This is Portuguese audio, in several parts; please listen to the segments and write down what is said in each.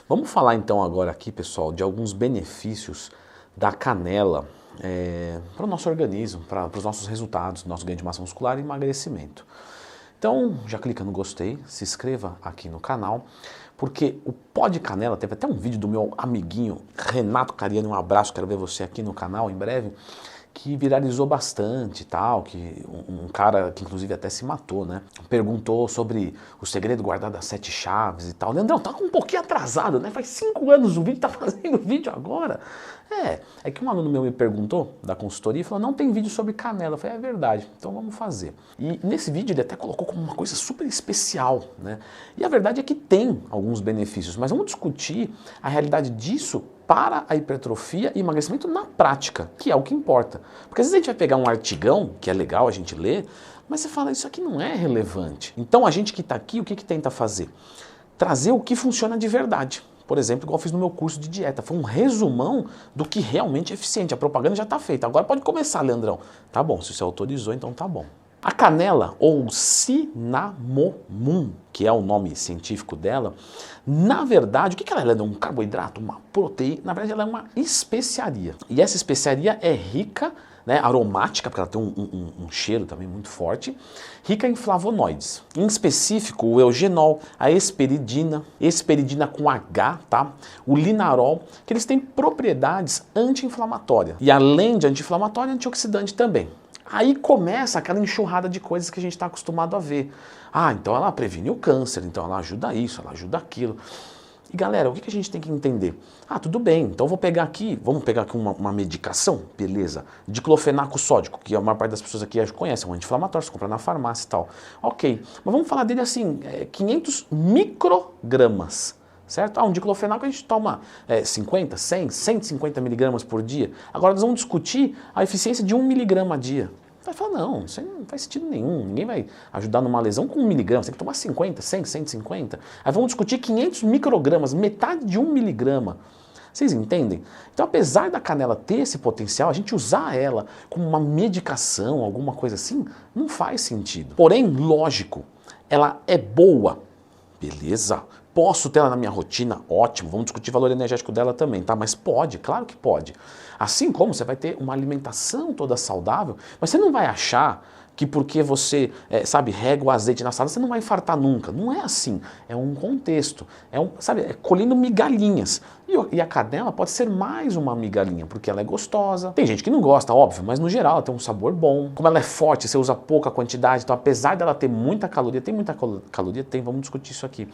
Vamos falar então agora aqui, pessoal, de alguns benefícios da canela para o nosso organismo, para os nossos resultados, nosso ganho de massa muscular e emagrecimento. Então, já clica no gostei, se inscreva aqui no canal, porque o pó de canela, teve até um vídeo do meu amiguinho Renato Cariani, um abraço, quero ver você aqui no canal em breve, que viralizou bastante e tal, que um cara que inclusive até se matou, né? Perguntou sobre o segredo guardado das 7 chaves e tal. Leandrão, tá um pouquinho atrasado, né? Faz 5 anos o vídeo, tá fazendo vídeo agora. É que um aluno meu me perguntou da consultoria e falou, não tem vídeo sobre canela. Eu falei, é verdade, então vamos fazer. E nesse vídeo ele até colocou como uma coisa super especial, né? E a verdade é que tem alguns benefícios, mas vamos discutir a realidade disso para a hipertrofia e emagrecimento na prática, que é o que importa. Porque às vezes a gente vai pegar um artigão, que é legal a gente ler, mas você fala, isso aqui não é relevante. Então a gente que está aqui, o que tenta fazer? Trazer o que funciona de verdade. Por exemplo, igual eu fiz no meu curso de dieta. Foi um resumão do que realmente é eficiente. A propaganda já está feita. Agora pode começar, Leandrão. Tá bom, se você autorizou, então tá bom. A canela, ou cinnamomum, que é o nome científico dela, na verdade, o que ela é? Ela é um carboidrato, uma proteína, na verdade ela é uma especiaria. E essa especiaria é rica, né, aromática, porque ela tem um cheiro também muito forte, rica em flavonoides. Em específico, o eugenol, a hesperidina com H, tá? O linarol, que eles têm propriedades anti-inflamatórias. E além de anti-inflamatória, antioxidante também. Aí começa aquela enxurrada de coisas que a gente está acostumado a ver. Ah, então ela previne o câncer, então ela ajuda isso, ela ajuda aquilo. E galera, o que a gente tem que entender? Ah, tudo bem, então vamos pegar aqui uma medicação, beleza, diclofenaco sódico, que a maior parte das pessoas aqui já conhece, é um anti-inflamatório, você compra na farmácia e tal. Ok, mas vamos falar dele assim, 500 microgramas. Certo? Um diclofenaco a gente toma 50, 100, 150 miligramas por dia. Agora nós vamos discutir a eficiência de 1 miligrama a dia. Vai falar, não, isso aí não faz sentido nenhum. Ninguém vai ajudar numa lesão com 1 miligrama. Você tem que tomar 50, 100, 150. Aí vamos discutir 500 microgramas, metade de 1 miligrama. Vocês entendem? Então, apesar da canela ter esse potencial, a gente usar ela como uma medicação, alguma coisa assim, não faz sentido. Porém, lógico, ela é boa. Beleza? Posso ter ela na minha rotina? Ótimo, vamos discutir o valor energético dela também, tá? Mas pode, claro que pode. Assim como você vai ter uma alimentação toda saudável, mas você não vai achar que porque você, rega o azeite na salada, você não vai infartar nunca. Não é assim. É um contexto. É colhendo migalhinhas. E a canela pode ser mais uma migalhinha, porque ela é gostosa. Tem gente que não gosta, óbvio, mas no geral ela tem um sabor bom. Como ela é forte, você usa pouca quantidade, então apesar dela ter muita caloria, vamos discutir isso aqui.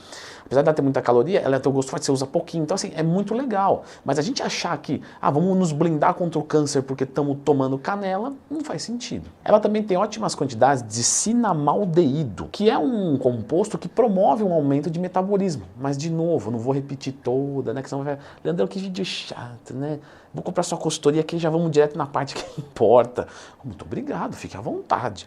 Apesar dela ter muita caloria, ela tem o gosto forte, você usa pouquinho. Então assim, é muito legal. Mas a gente achar que, vamos nos blindar contra o câncer porque estamos tomando canela, não faz sentido. Ela também tem ótimas quantidades de cinamaldeído, que é um composto que promove um aumento de metabolismo. Mas de novo, não vou repetir toda, né, que senão vai... Leandrão, que vídeo chato, né? Vou comprar sua consultoria aqui e já vamos direto na parte que importa. Muito obrigado, fique à vontade.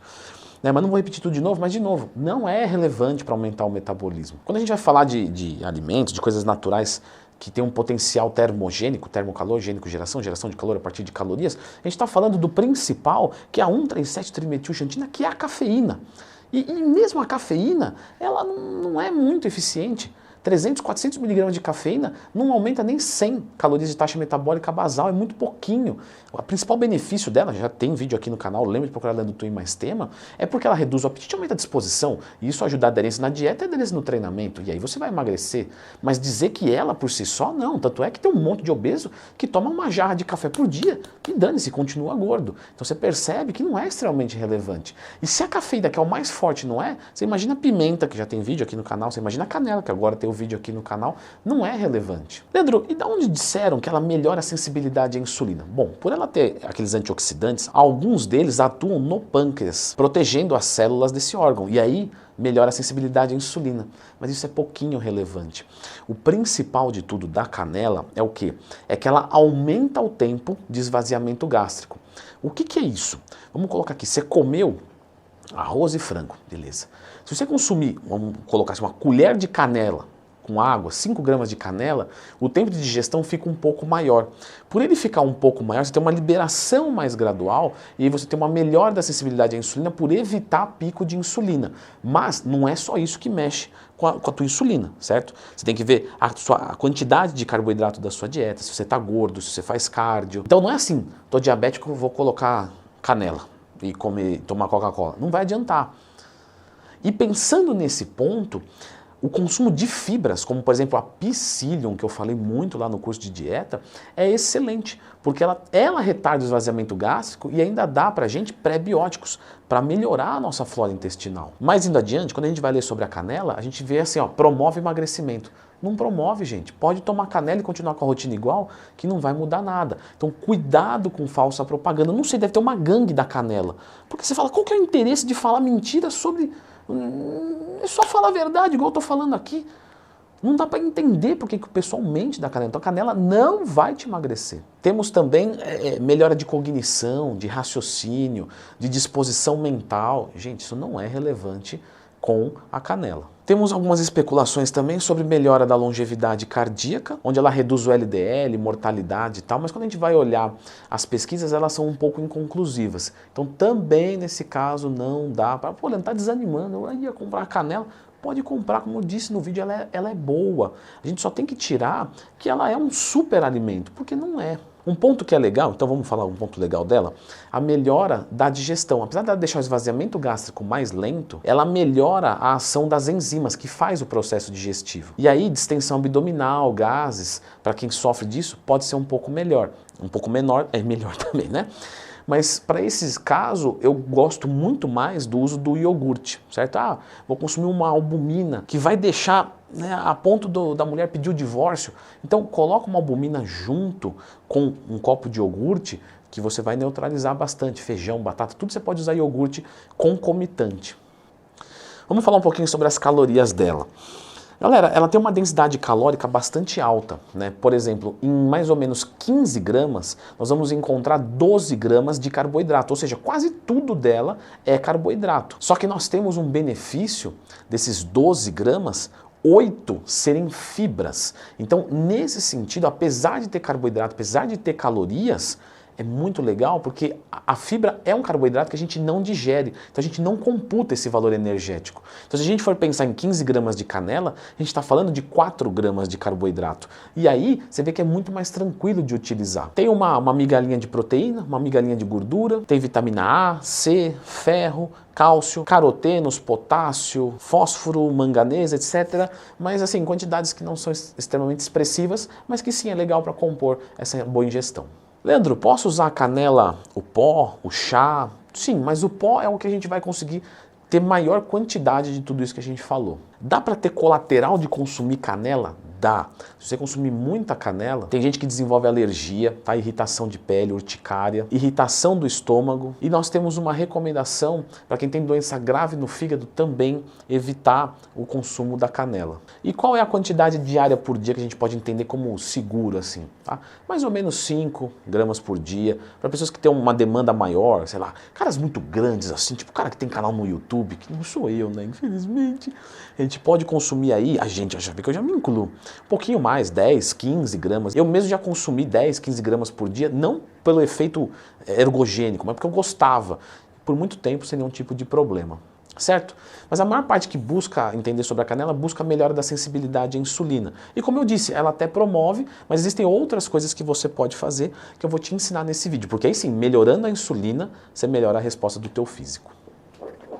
Mas não vou repetir tudo de novo, mas de novo, não é relevante para aumentar o metabolismo. Quando a gente vai falar de alimentos, de coisas naturais que tem um potencial termogênico, termocalogênico, geração de calor a partir de calorias, a gente está falando do principal, que é a 1,3,7-trimetilxantina, que é a cafeína. E mesmo a cafeína, ela não é muito eficiente. 300, 400 miligramas de cafeína não aumenta nem 100 calorias de taxa metabólica basal, é muito pouquinho. O principal benefício dela, já tem vídeo aqui no canal, lembra de procurar Leandro Twin mais tema, é porque ela reduz o apetite e aumenta a disposição. E isso ajuda a aderência na dieta e a aderência no treinamento. E aí você vai emagrecer. Mas dizer que ela por si só, não. Tanto é que tem um monte de obeso que toma uma jarra de café por dia e dane-se, continua gordo. Então você percebe que não é extremamente relevante. E se a cafeína, que é o mais forte, não é, você imagina a pimenta, que já tem vídeo aqui no canal, você imagina a canela, que agora tem o vídeo aqui no canal, não é relevante. Leandro, e da onde disseram que ela melhora a sensibilidade à insulina? Bom, por ela ter aqueles antioxidantes, alguns deles atuam no pâncreas, protegendo as células desse órgão, e aí melhora a sensibilidade à insulina. Mas isso é pouquinho relevante. O principal de tudo da canela é o quê? É que ela aumenta o tempo de esvaziamento gástrico. O que é isso? Vamos colocar aqui, você comeu arroz e frango, beleza. Se você consumir, vamos colocar assim, uma colher de canela com água, 5 gramas de canela, o tempo de digestão fica um pouco maior. Por ele ficar um pouco maior, você tem uma liberação mais gradual e aí você tem uma melhora da sensibilidade à insulina por evitar pico de insulina. Mas não é só isso que mexe com a tua insulina, certo? Você tem que ver a quantidade de carboidrato da sua dieta, se você está gordo, se você faz cardio. Então não é assim, tô diabético, vou colocar canela e tomar Coca-Cola. Não vai adiantar. E pensando nesse ponto, o consumo de fibras, como por exemplo a Psyllium, que eu falei muito lá no curso de dieta, é excelente, porque ela retarda o esvaziamento gástrico e ainda dá pra gente pré-bióticos, para melhorar a nossa flora intestinal. Mas indo adiante, quando a gente vai ler sobre a canela, a gente vê assim, ó, promove emagrecimento. Não promove, gente. Pode tomar canela e continuar com a rotina igual, que não vai mudar nada. Então, cuidado com falsa propaganda. Não sei, deve ter uma gangue da canela. Porque você fala, qual que é o interesse de falar mentira sobre... É só falar a verdade, igual eu estou falando aqui. Não dá para entender porque que o pessoal mente da canela. Então a canela não vai te emagrecer. Temos também melhora de cognição, de raciocínio, de disposição mental. Gente, isso não é relevante com a canela. Temos algumas especulações também sobre melhora da longevidade cardíaca, onde ela reduz o LDL, mortalidade e tal, mas quando a gente vai olhar as pesquisas, elas são um pouco inconclusivas. Então também nesse caso não dá para, pô, não está desanimando, eu ia comprar canela. Pode comprar, como eu disse no vídeo, ela é boa. A gente só tem que tirar que ela é um super alimento, porque não é. Um ponto que é legal, então vamos falar um ponto legal dela, a melhora da digestão. Apesar de ela deixar o esvaziamento gástrico mais lento, ela melhora a ação das enzimas que faz o processo digestivo. E aí, distensão abdominal, gases, para quem sofre disso, pode ser um pouco melhor. Um pouco menor, é melhor também, né? Mas para esses casos, eu gosto muito mais do uso do iogurte, certo? Ah, vou consumir uma albumina que vai deixar, né, a ponto da mulher pedir o divórcio. Então, coloca uma albumina junto com um copo de iogurte que você vai neutralizar bastante. Feijão, batata, tudo você pode usar iogurte concomitante. Vamos falar um pouquinho sobre as calorias dela. Galera, ela tem uma densidade calórica bastante alta, né? Por exemplo, em mais ou menos 15 gramas, nós vamos encontrar 12 gramas de carboidrato, ou seja, quase tudo dela é carboidrato. Só que nós temos um benefício desses 12 gramas, 8 serem fibras. Então, nesse sentido, apesar de ter carboidrato, apesar de ter calorias, é muito legal porque a fibra é um carboidrato que a gente não digere, então a gente não computa esse valor energético. Então se a gente for pensar em 15 gramas de canela, a gente está falando de 4 gramas de carboidrato. E aí você vê que é muito mais tranquilo de utilizar. Tem uma migalhinha de proteína, uma migalhinha de gordura, tem vitamina A, C, ferro, cálcio, carotenos, potássio, fósforo, manganês, etc. Mas assim, quantidades que não são extremamente expressivas, mas que sim é legal para compor essa boa ingestão. Leandro, posso usar a canela, o pó, o chá? Sim, mas o pó é o que a gente vai conseguir ter maior quantidade de tudo isso que a gente falou. Dá para ter colateral de consumir canela? Dá. Se você consumir muita canela, tem gente que desenvolve alergia, tá? Irritação de pele, urticária, irritação do estômago. E nós temos uma recomendação para quem tem doença grave no fígado também evitar o consumo da canela. E qual é a quantidade diária por dia que a gente pode entender como seguro assim? Tá? Mais ou menos 5 gramas por dia. Para pessoas que têm uma demanda maior, sei lá, caras muito grandes assim, tipo o cara que tem canal no YouTube, que não sou eu, né? Infelizmente. A gente pode consumir aí, já vê que eu já me incluo, um pouquinho mais, 10, 15 gramas. Eu mesmo já consumi 10, 15 gramas por dia, não pelo efeito ergogênico, mas porque eu gostava. Por muito tempo sem nenhum tipo de problema, certo? Mas a maior parte que busca entender sobre a canela busca a melhora da sensibilidade à insulina. E como eu disse, ela até promove, mas existem outras coisas que você pode fazer que eu vou te ensinar nesse vídeo. Porque aí sim, melhorando a insulina, você melhora a resposta do teu físico.